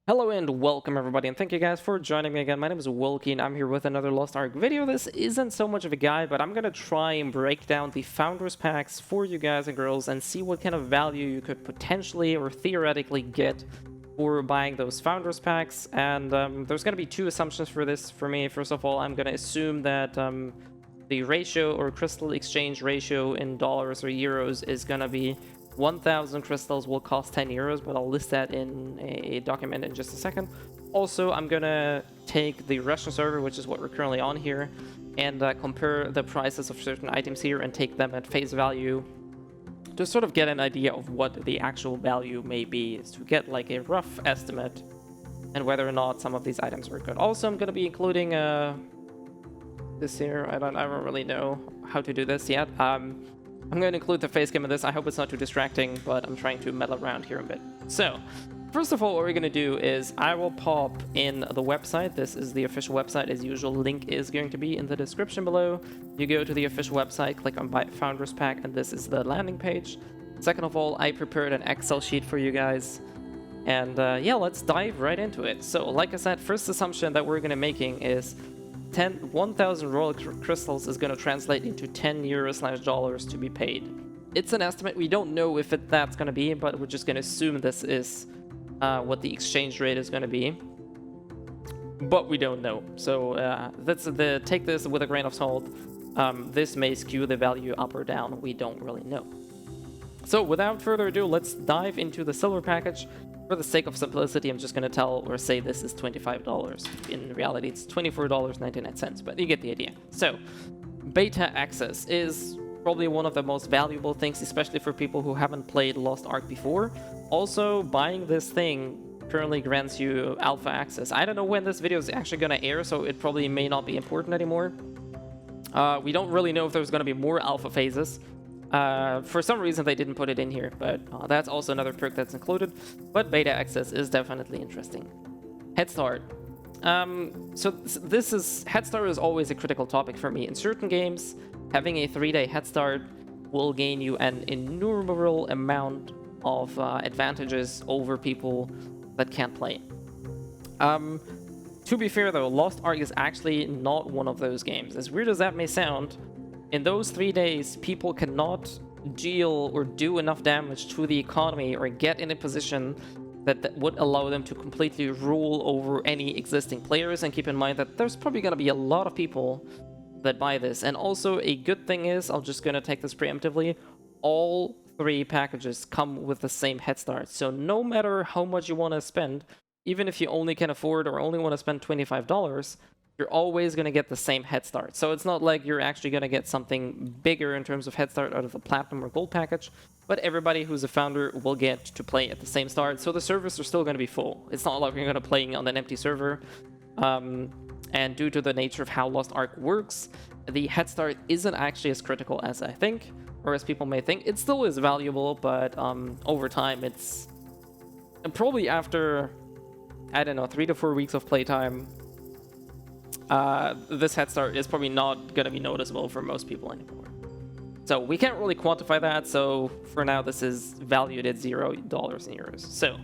Hello and welcome everybody, and thank you guys for joining me again. My name is Wilkie and I'm here with another Lost Ark video. This isn't so much of a guide, but I'm gonna try and break down the Founders Packs for you guys and girls and see what kind of value you could potentially or theoretically get for buying those Founders Packs. And there's gonna be two assumptions for this for me. First of all, I'm gonna assume that the ratio or crystal exchange ratio in dollars or euros is gonna be 1,000 crystals will cost 10 euros, but I'll list that in a document in just a second. Also, I'm gonna take the Russian server, which is what we're currently on here, and compare the prices of certain items here and take them at face value to sort of get an idea of what the actual value may be, is to get like a rough estimate and whether or not some of these items are good. Also, I'm gonna be including this here. I don't really know how to do this yet. I'm going to include the face cam in this. I hope it's not too distracting, but I'm trying to meddle around here a bit. So, first of all, what we're going to do is I will pop in the website. This is the official website as usual. Link is going to be in the description below. You go to the official website, click on Buy Founders Pack, and this is the landing page. Second of all, I prepared an Excel sheet for you guys. And yeah, let's dive right into it. So, like I said, first assumption that we're going to making is 1,000 royal crystals is going to translate into 10 euros/dollars to be paid. It's an estimate. We don't know if that's going to be, but we're just going to assume this is what the exchange rate is going to be. But we don't know. So take this with a grain of salt. This may skew the value up or down. We don't really know. So without further ado, let's dive into the silver package. For the sake of simplicity, I'm just going to tell or say this is $25. In reality, it's $24.99, but you get the idea. So, beta access is probably one of the most valuable things, especially for people who haven't played Lost Ark before. Also, buying this thing currently grants you alpha access. I don't know when this video is actually going to air, so it probably may not be important anymore. We don't really know if there's going to be more alpha phases. For some reason they didn't put it in here, but that's also another perk that's included. But beta access is definitely interesting. Headstart. Headstart is always a critical topic for me. In certain games, having a 3-day headstart will gain you an innumerable amount of advantages over people that can't play. To be fair though, Lost Ark is actually not one of those games. As weird as that may sound, in those 3 days, people cannot deal or do enough damage to the economy or get in a position that would allow them to completely rule over any existing players. And keep in mind that there's probably going to be a lot of people that buy this. And also, a good thing is, I'm just going to take this preemptively, all 3 packages come with the same head start. So no matter how much you want to spend, even if you only can afford or only want to spend $25, you're always going to get the same head start. So it's not like you're actually going to get something bigger in terms of head start out of the platinum or gold package, but everybody who's a founder will get to play at the same start. So the servers are still going to be full. It's not like you're going to play on an empty server. And due to the nature of how Lost Ark works, the head start isn't actually as critical as I think, or as people may think. It still is valuable, but over time, it's probably after, I don't know, 3 to 4 weeks of playtime, this head start is probably not going to be noticeable for most people anymore. So we can't really quantify that, so for now this is valued at $0 in euros. So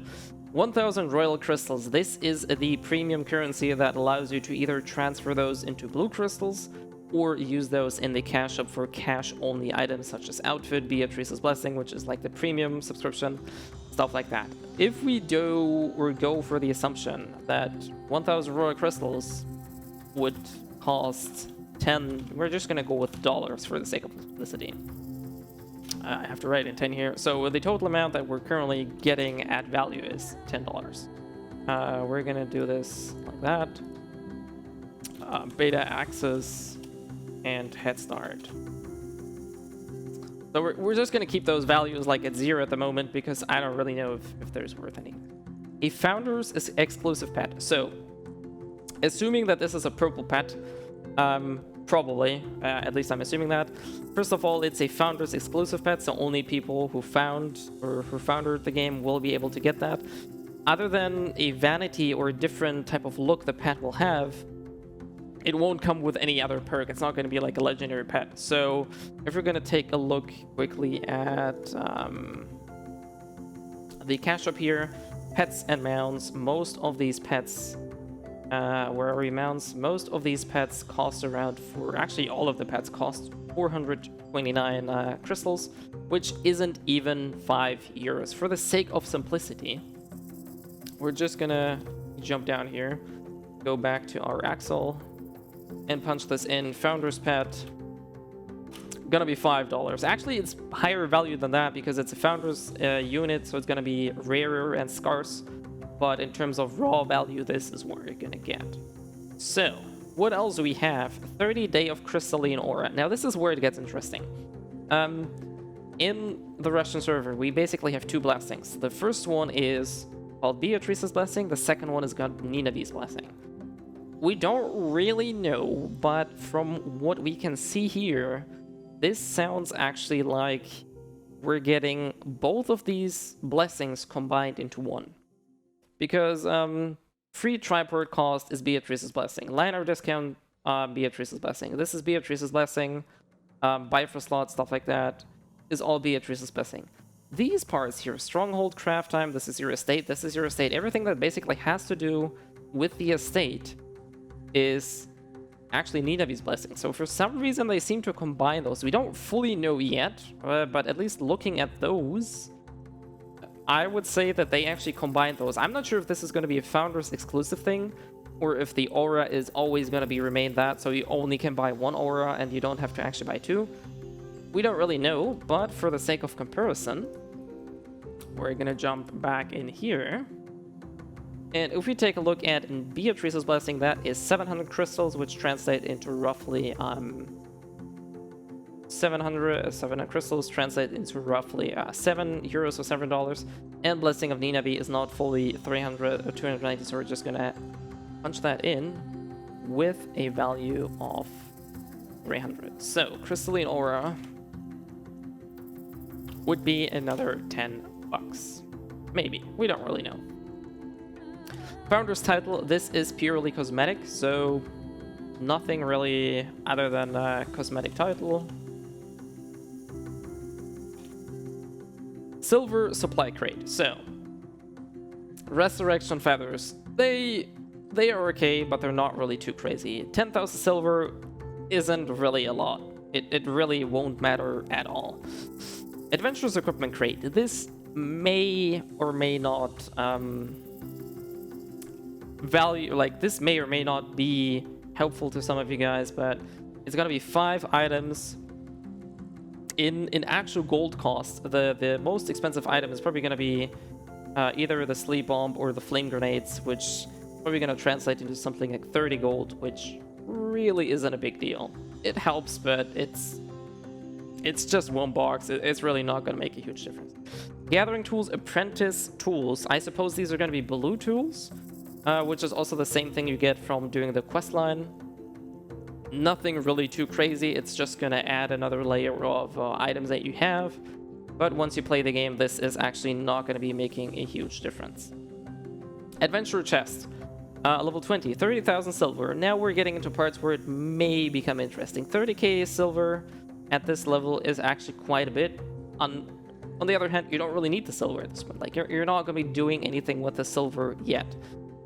1,000 royal crystals. This is the premium currency that allows you to either transfer those into blue crystals or use those in the cash shop for cash-only items such as outfit, Beatrice's Blessing, which is like the premium subscription, stuff like that. If we go for the assumption that 1,000 royal crystals would cost 10, we're just gonna go with dollars for the sake of simplicity. I have to write in 10 here. So the total amount that we're currently getting at value is $10. We're gonna do this like that. Beta access and head start. So we're just gonna keep those values like at 0 at the moment because I don't really know if there's worth any. A founder's exclusive pet. So assuming that this is a purple pet, probably, at least I'm assuming that. First of all, it's a founder's exclusive pet, so only people who found or who founded the game will be able to get that. Other than a vanity or a different type of look the pet will have, it won't come with any other perk. It's not going to be like a legendary pet. So if we're going to take a look quickly at the cash shop here, pets and mounts. Most of these pets, where are we mounts? Most of these pets cost around actually all of the pets cost 429 crystals, which isn't even €5. For the sake of simplicity, we're just gonna jump down here, go back to our Axle, and punch this in. Founder's Pet, gonna be $5. Actually, it's higher value than that because it's a Founder's unit, so it's gonna be rarer and scarce. But in terms of raw value, this is what you're gonna get. So, what else do we have? 30 Day of Crystalline Aura. Now, this is where it gets interesting. In the Russian server, we basically have two blessings. The first one is called Beatrice's Blessing. The second one is called Ninavi's Blessing. We don't really know, but from what we can see here, this sounds actually like we're getting both of these blessings combined into one. Because free triport cost is Beatrice's Blessing. Liner discount, Beatrice's Blessing. This is Beatrice's Blessing. Buy for slots, stuff like that, is all Beatrice's Blessing. These parts here, Stronghold, Craft Time, this is your estate, this is your estate. Everything that basically has to do with the estate is actually Ninavi's Blessing. So for some reason they seem to combine those. We don't fully know yet, but at least looking at those, I would say that they actually combined those. I'm not sure if this is going to be a Founders exclusive thing, or if the aura is always going to remain that, so you only can buy one aura and you don't have to actually buy two. We don't really know, but for the sake of comparison, we're going to jump back in here. And if we take a look at Beatrice's Blessing, that is 700 crystals, which translate into roughly 700 crystals translate into roughly €7 or $7. And Blessing of Ninavi is not fully 300 or 290, so we're just gonna punch that in with a value of 300. So Crystalline Aura would be another $10. Maybe, we don't really know. Founder's Title, this is purely cosmetic, so nothing really other than a cosmetic title. Silver Supply Crate. So, Resurrection Feathers, they are okay, but they're not really too crazy. 10,000 silver isn't really a lot. It really won't matter at all. Adventurer's Equipment Crate, this may or may not this may or may not be helpful to some of you guys, but it's gonna be 5 items in actual gold cost. The most expensive item is probably gonna be either the sleep bomb or the flame grenades, which is probably gonna translate into something like 30 gold, which really isn't a big deal. It helps, but it's just one box. It's really not gonna make a huge difference. Gathering tools, apprentice tools. I suppose these are gonna be blue tools. Which is also the same thing you get from doing the quest line. Nothing really too crazy, it's just gonna add another layer of items that you have. But once you play the game, this is actually not gonna be making a huge difference. Adventurer Chest, level 20, 30,000 silver. Now we're getting into parts where it may become interesting. 30k silver at this level is actually quite a bit. On the other hand, you don't really need the silver at this point. Like, you're not gonna be doing anything with the silver yet.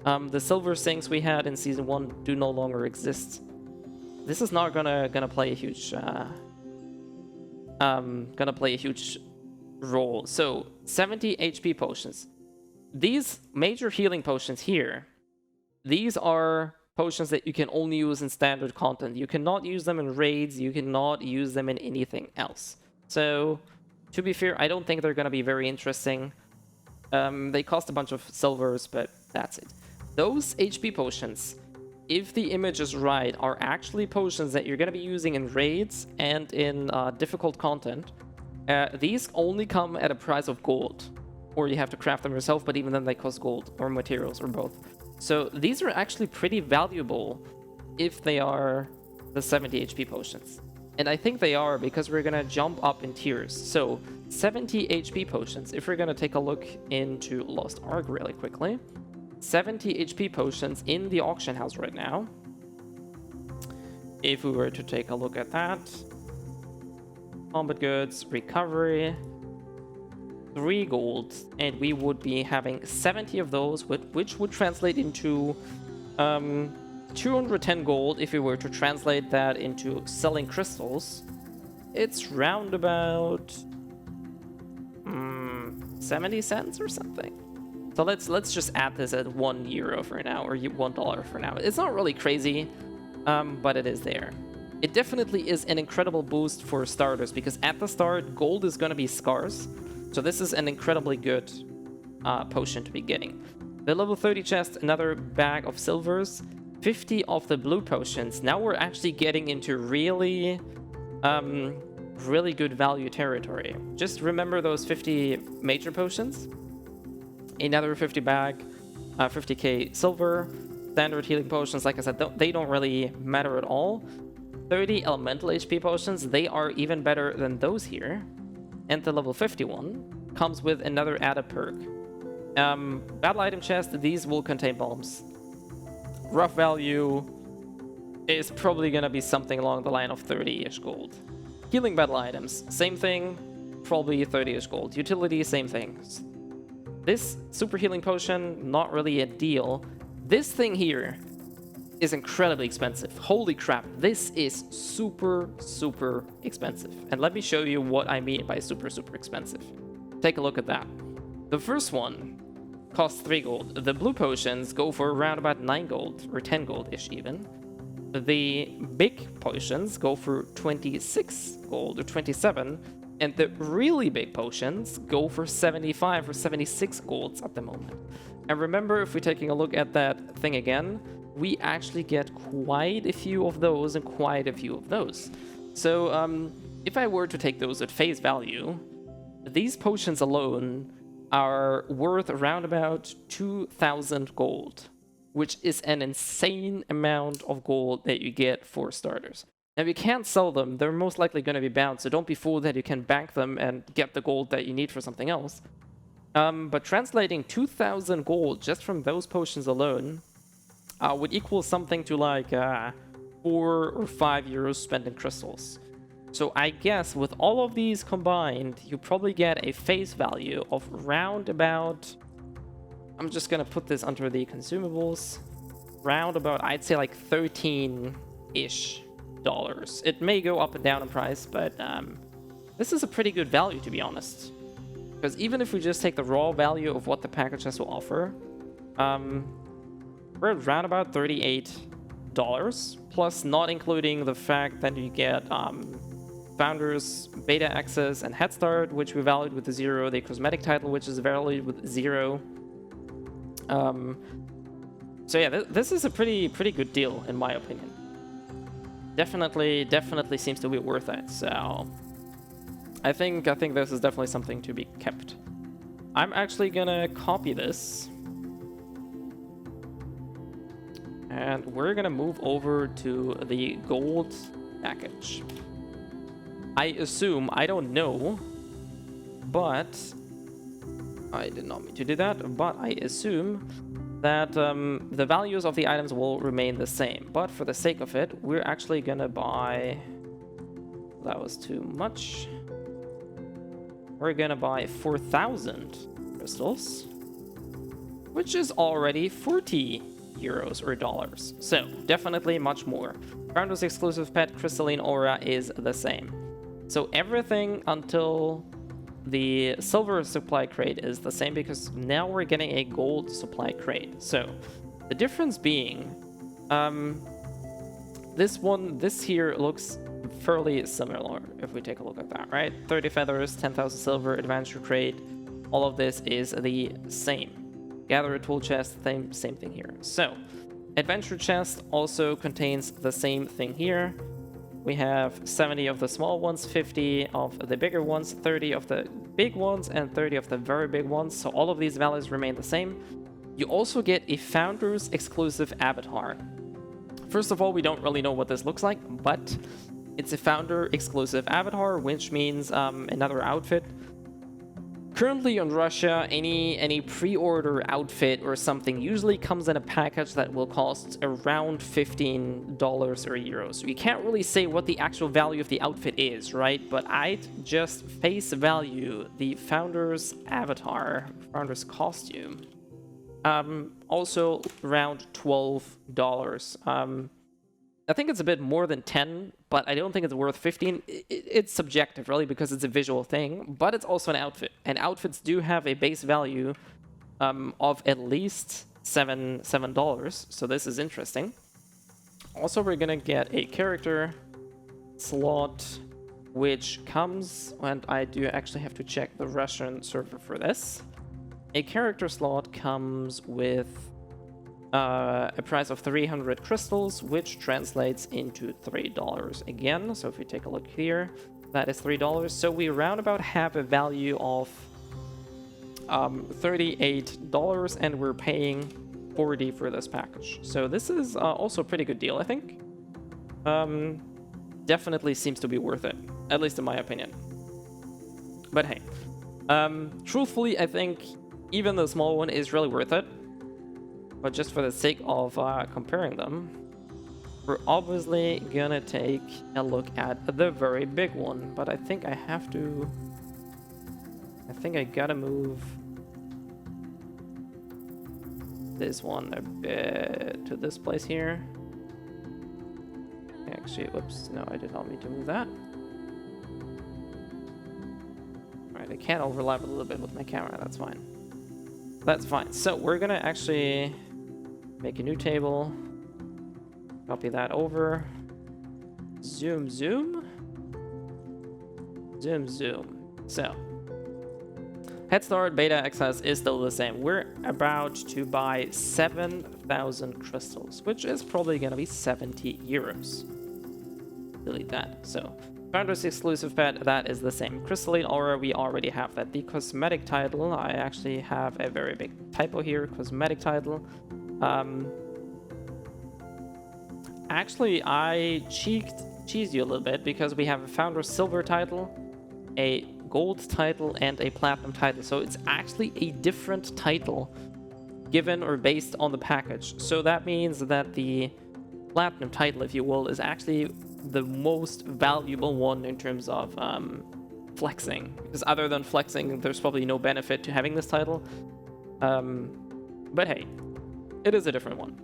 The silver sinks we had in season 1 do no longer exist. This is not gonna play a huge role. So 70 HP potions. These major healing potions here, these are potions that you can only use in standard content. You cannot use them in raids. You cannot use them in anything else. So to be fair, I don't think they're gonna be very interesting. They cost a bunch of silvers, but that's it. Those HP potions, if the image is right, are actually potions that you're going to be using in raids and in difficult content. These only come at a price of gold, or you have to craft them yourself, but even then they cost gold, or materials, or both. So these are actually pretty valuable if they are the 70 HP potions. And I think they are, because we're going to jump up in tiers. So 70 HP potions, if we're going to take a look into Lost Ark really quickly. 70 HP potions in the auction house right now. If we were to take a look at that. Combat goods, recovery. 3 gold, and we would be having 70 of those, which would translate into 210 gold if we were to translate that into selling crystals. It's round about 70 cents or something. So let's just add this at €1 for now, or $1 for now. It's not really crazy, but it is there. It definitely is an incredible boost for starters, because at the start, gold is going to be scarce. So this is an incredibly good potion to be getting. The level 30 chest, another bag of silvers, 50 of the blue potions. Now we're actually getting into really good value territory. Just remember those 50 major potions. Another 50 bag, 50k silver. Standard healing potions, like I said, they don't really matter at all. 30 elemental HP potions, they are even better than those here. And the level 51 comes with another added perk. Battle item chest, these will contain bombs. Rough value is probably gonna be something along the line of 30-ish gold. Healing battle items, same thing, probably 30-ish gold. Utility, same thing. This super healing potion, not really a deal. This thing here is incredibly expensive. Holy crap, this is super expensive. And let me show you what I mean by super expensive. Take a look at that. The first one costs 3 gold. The blue potions go for around about 9 gold, or 10 gold-ish even. The big potions go for 26 gold, or 27, and the really big potions go for 75 or 76 golds at the moment. And remember, if we're taking a look at that thing again, we actually get quite a few of those and quite a few of those. So if I were to take those at face value, these potions alone are worth around about 2,000 gold, which is an insane amount of gold that you get for starters. Now, you can't sell them. They're most likely going to be bound, so don't be fooled that you can bank them and get the gold that you need for something else. But translating 2,000 gold just from those potions alone would equal something to like 4 or 5 euros spent in crystals. So I guess with all of these combined, you probably get a face value of round about... I'm just going to put this under the consumables. Round about, I'd say like 13-ish dollars. It may go up and down in price, but this is a pretty good value, to be honest. Because even if we just take the raw value of what the package has to offer, we're at around about $38, plus not including the fact that you get Founders, Beta Access, and Headstart, which we valued with 0, the cosmetic title, which is valued with 0. So yeah, this is a pretty good deal, in my opinion. Definitely seems to be worth it, so... I think this is definitely something to be kept. I'm actually gonna copy this. And we're gonna move over to the gold package. I assume, I don't know, but I did not mean to do that, but I assume that the values of the items will remain the same. But for the sake of it, we're actually gonna buy... That was too much. We're gonna buy 4,000 crystals, which is already 40 euros or dollars. So definitely much more. Founders exclusive pet crystalline aura is the same. So everything until the silver supply crate is the same, because now we're getting a gold supply crate. So the difference being, this here looks fairly similar if we take a look at that, right? 30 feathers, 10,000 silver, adventure crate, all of this is the same. Gather a tool chest, same thing here. So adventure chest also contains the same thing here. We have 70 of the small ones, 50 of the bigger ones, 30 of the big ones, and 30 of the very big ones. So all of these values remain the same. You also get a Founders exclusive avatar. First of all, we don't really know what this looks like, but it's a Founder exclusive avatar, which means another outfit. Currently on Russia, any pre-order outfit or something usually comes in a package that will cost around $15 or euros. So you can't really say what the actual value of the outfit is, right? But I'd just face value the founder's avatar, founder's costume. Also around $12. I think it's a bit more than 10, but I don't think it's worth 15. It's subjective, really, because it's a visual thing, but it's also an outfit. And outfits do have a base value of at least $7, so this is interesting. Also, we're gonna get a character slot, which comes, and I do actually have to check the Russian server for this. A character slot comes with a price of 300 crystals, which translates into $3 again. So if we take a look here, that is $3. So we roundabout have a value of $38, and we're paying $40 for this package. So this is also a pretty good deal, I think. Definitely seems to be worth it, at least in my opinion. But hey, truthfully, I think even the small one is really worth it. But just for the sake of comparing them, we're obviously gonna take a look at the very big one. But I think I have to... I think I gotta move this one a bit to this place here. Actually, whoops, no, I did not mean to move that. Alright, I can overlap a little bit with my camera, that's fine. That's fine. So we're gonna actually make a new table, copy that over, zoom, zoom, zoom, zoom. So, headstart beta access is still the same. We're about to buy 7,000 crystals, which is probably gonna be 70 euros. Delete that. So, Founders exclusive pet, that is the same. Crystalline Aura, we already have that. The cosmetic title, I actually have a very big typo here. Cosmetic title. Actually, I cheesed you a little bit because we have a Founder Silver title, a Gold title, and a Platinum title. So it's actually a different title given or based on the package. So that means that the Platinum title, if you will, is actually the most valuable one in terms of flexing, because other than flexing there's probably no benefit to having this title, but hey, it is a different one.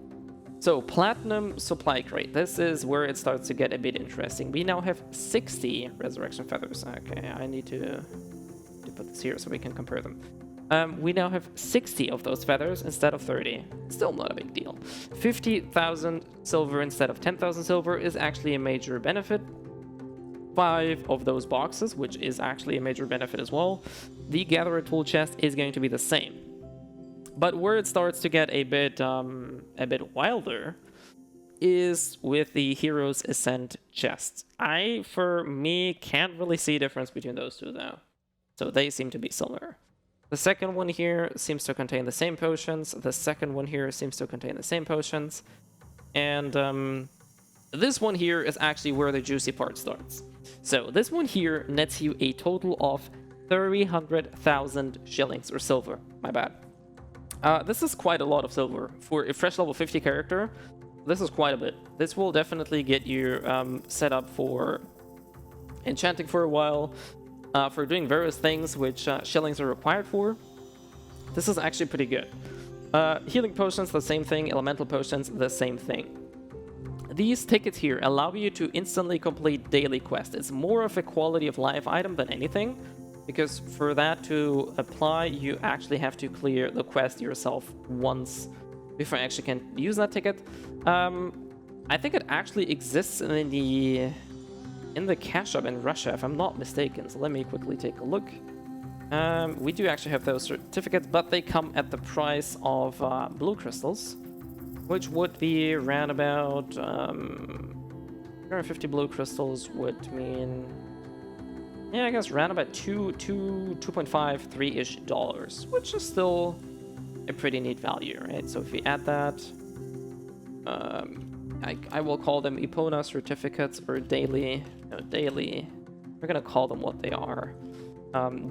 So Platinum Supply Crate, this is where it starts to get a bit interesting. We now have 60 Resurrection Feathers. Okay, I need to put this here so we can compare them. We now have 60 of those feathers instead of 30. Still not a big deal. 50,000 silver instead of 10,000 silver is actually a major benefit. 5 of those boxes, which is actually a major benefit as well. The Gatherer tool chest is going to be the same. But where it starts to get a bit wilder is with the Hero's Ascent chest. I, for me, can't really see a difference between those two though. So they seem to be similar. The second one here seems to contain the same potions. The second one here seems to contain the same potions. And this one here is actually where the juicy part starts. So this one here nets you a total of 300,000 shillings or silver. My bad. This is quite a lot of silver. For a fresh level 50 character, this is quite a bit. This will definitely get you set up for enchanting for a while. For doing various things which shillings are required for. This is actually pretty good. Healing potions, the same thing. Elemental potions, the same thing. These tickets here allow you to instantly complete daily quests. It's more of a quality of life item than anything, because for that to apply, you actually have to clear the quest yourself once before you actually can use that ticket. I think it actually exists in the cash shop in Russia, if I'm not mistaken. So let me quickly take a look. We do actually have those certificates, but they come at the price of blue crystals, which would be around about 250 blue crystals would mean, yeah, I guess around about 2.5, 3-ish dollars, which is still a pretty neat value, right? So if we add that, I will call them Epona certificates or daily, we're gonna call them what they are.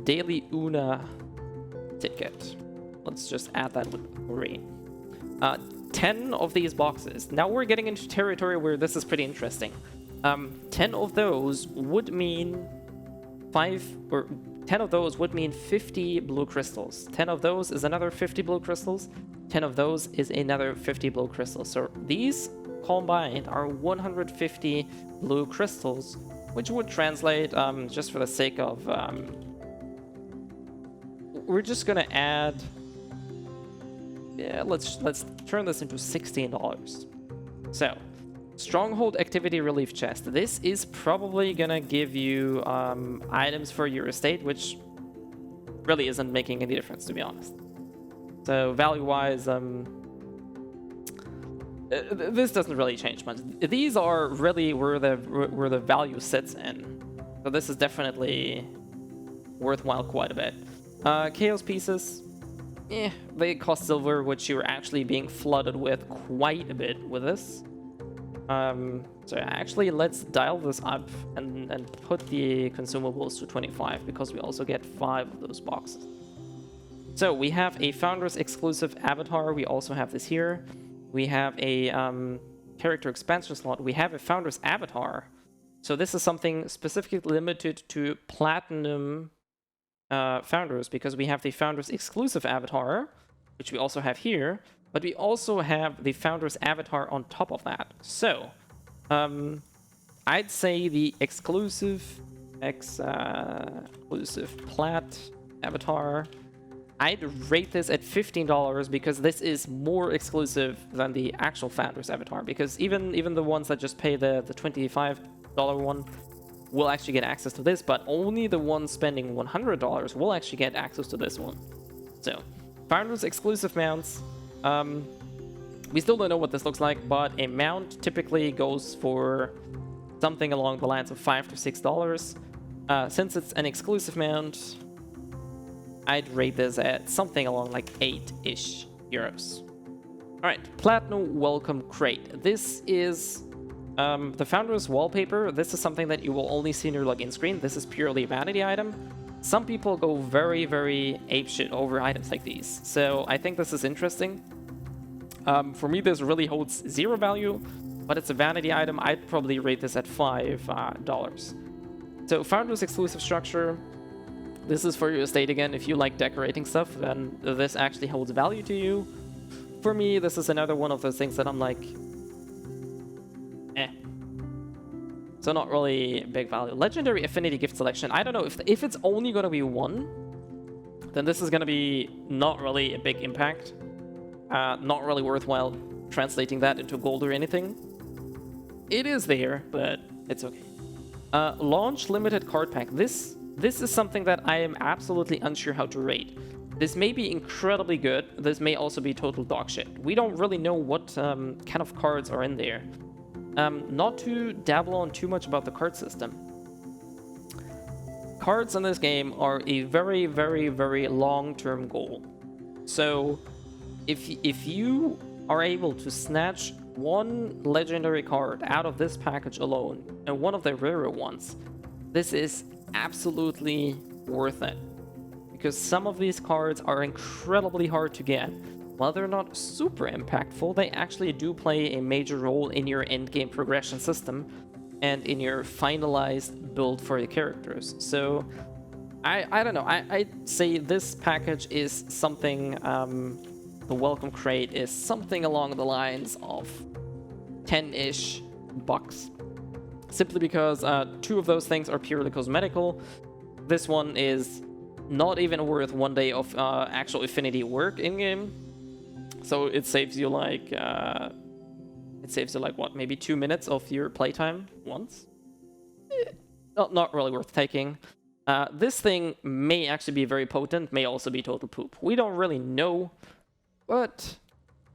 Daily UNA ticket. Let's just add that with 3. 10 of these boxes. Now we're getting into territory where this is pretty interesting. 10 of those would mean 10 of those would mean 50 blue crystals. 10 of those is another 50 blue crystals. 10 of those is another 50 blue crystals. So these combined are 150 blue crystals, which would translate, just for the sake of, we're just gonna add, yeah, let's turn this into $16. So, Stronghold Activity Relief Chest. This is probably gonna give you items for your estate, which really isn't making any difference, to be honest. So value-wise, this doesn't really change much. These are really where the value sits in. So this is definitely worthwhile quite a bit. Chaos pieces, they cost silver, which you're actually being flooded with quite a bit with this. So actually, let's dial this up and put the consumables to 25, because we also get 5 of those boxes. So we have a Founders exclusive avatar. We also have this here. We have a character expansion slot. We have a Founders avatar. So this is something specifically limited to Platinum Founders, because we have the Founders exclusive avatar, which we also have here. But we also have the Founders avatar on top of that. So, I'd say the exclusive Plat avatar, I'd rate this at $15, because this is more exclusive than the actual Founders avatar. Because even the ones that just pay the $25 one will actually get access to this, but only the ones spending $100 will actually get access to this one. So, Founders exclusive mounts. We still don't know what this looks like, but a mount typically goes for something along the lines of $5 to $6. Since it's an exclusive mount, I'd rate this at something along like 8-ish euros. Alright, Platinum Welcome Crate. This is the Founders wallpaper. This is something that you will only see in your login screen. This is purely a vanity item. Some people go very, very apeshit over items like these. So I think this is interesting. For me, this really holds 0 value, but it's a vanity item. I'd probably rate this at $5. So Founders exclusive structure. This is for your estate again. If you like decorating stuff, then this actually holds value to you. For me, this is another one of those things that I'm like, So not really big value. Legendary Affinity Gift Selection. I don't know, if it's only going to be 1, then this is going to be not really a big impact. Not really worthwhile translating that into gold or anything. It is there, but it's okay. Launch Limited Card Pack. This is something that I am absolutely unsure how to rate. This may be incredibly good. This may also be total dog shit. We don't really know what kind of cards are in there. Not to dabble on too much about the card system. Cards in this game are a very, very, very long-term goal. So if you are able to snatch one legendary card out of this package alone, and one of the rarer ones, this is absolutely worth it. Because some of these cards are incredibly hard to get. While they're not super impactful, they actually do play a major role in your endgame progression system and in your finalized build for your characters. So, I don't know, I'd say this package is something, the Welcome Crate is something along the lines of 10-ish bucks. Simply because 2 of those things are purely cosmetical. This one is not even worth 1 day of actual affinity work in-game. So it saves you like, what, maybe 2 minutes of your playtime once? Not really worth taking. This thing may actually be very potent, may also be total poop. We don't really know, but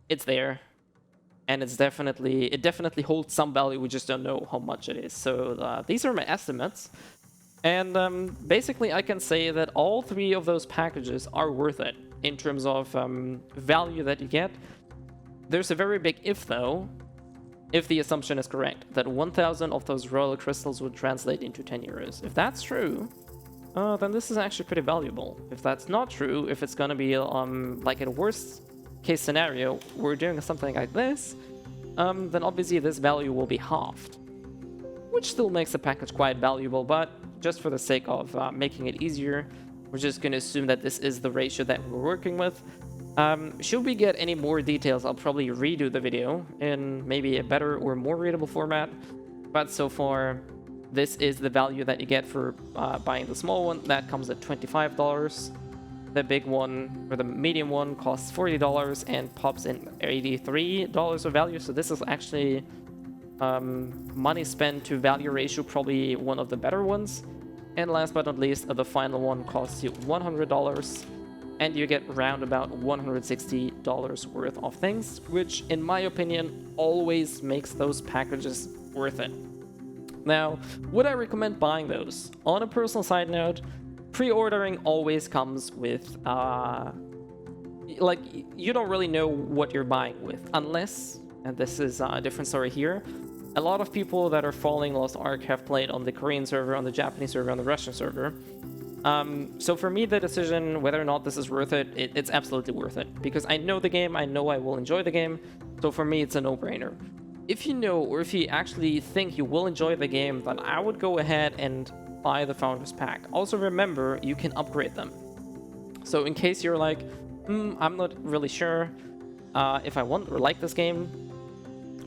it's there. And it definitely holds some value, we just don't know how much it is. So these are my estimates. And basically I can say that all 3 of those packages are worth it in terms of value that you get. There's a very big if though, if the assumption is correct, that 1,000 of those royal crystals would translate into 10 euros. If that's true, then this is actually pretty valuable. If that's not true, if it's gonna be like in a worst case scenario, we're doing something like this, then obviously this value will be halved, which still makes the package quite valuable, but just for the sake of making it easier, we're just gonna assume that this is the ratio that we're working with. Should we get any more details, I'll probably redo the video in maybe a better or more readable format, but so far, this is the value that you get for buying the small one. That comes at $25. The big one, or the medium one, costs $40 and pops in $83 of value. So this is actually money spent to value ratio, probably one of the better ones. And last but not least, the final one costs you $100. And you get around about $160 worth of things, which in my opinion always makes those packages worth it. Now, would I recommend buying those? On a personal side note, pre-ordering always comes with, like, you don't really know what you're buying with, unless, and this is a different story here, a lot of people that are following Lost Ark have played on the Korean server, on the Japanese server, on the Russian server. So for me, the decision whether or not this is worth it, it's absolutely worth it. Because I know the game, I know I will enjoy the game, so for me it's a no-brainer. If you know, or if you actually think you will enjoy the game, then I would go ahead and buy the Founders Pack. Also remember, you can upgrade them. So in case you're like, I'm not really sure if I want or like this game,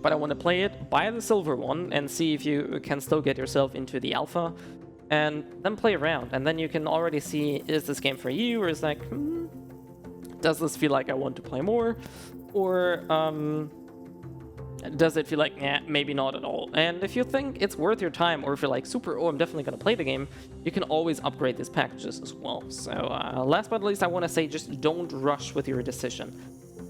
but I want to play it, buy the silver one and see if you can still get yourself into the alpha, and then play around. And then you can already see, is this game for you, or is like, does this feel like I want to play more, or does it feel like, maybe not at all? And if you think it's worth your time, or if you're like, super, I'm definitely going to play the game, you can always upgrade these packages as well. So last but not least, I want to say, just don't rush with your decision.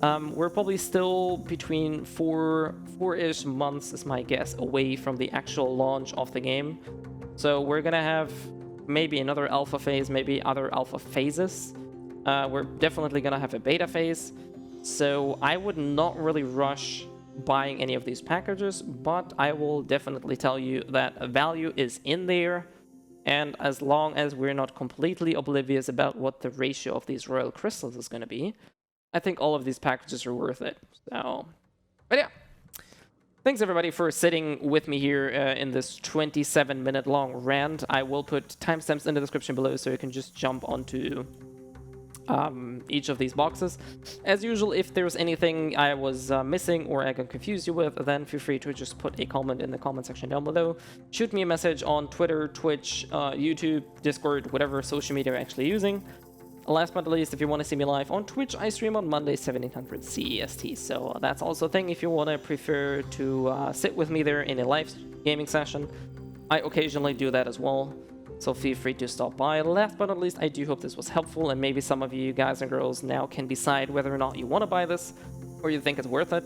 We're probably still between four-ish months, is my guess, away from the actual launch of the game. So we're going to have maybe another alpha phase, maybe other alpha phases. We're definitely going to have a beta phase. So I would not really rush buying any of these packages, but I will definitely tell you that value is in there, and as long as we're not completely oblivious about what the ratio of these royal crystals is going to be, I think all of these packages are worth it. So, but yeah, thanks everybody for sitting with me here in this 27-minute long rant. I will put timestamps in the description below so you can just jump onto each of these boxes. As usual, if there's anything I was missing or I can confuse you with, then feel free to just put a comment in the comment section down below. Shoot me a message on Twitter, Twitch, YouTube, Discord, whatever social media you're actually using. Last but not least, if you want to see me live on Twitch, I stream on Monday 1700 CEST, so that's also a thing if you want to prefer to sit with me there in a live gaming session. I occasionally do that as well, so feel free to stop by. Last but not least, I do hope this was helpful, and maybe some of you guys and girls now can decide whether or not you want to buy this, or you think it's worth it.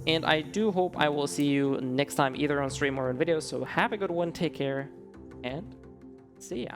And I do hope I will see you next time, either on stream or in video, so have a good one, take care, and see ya.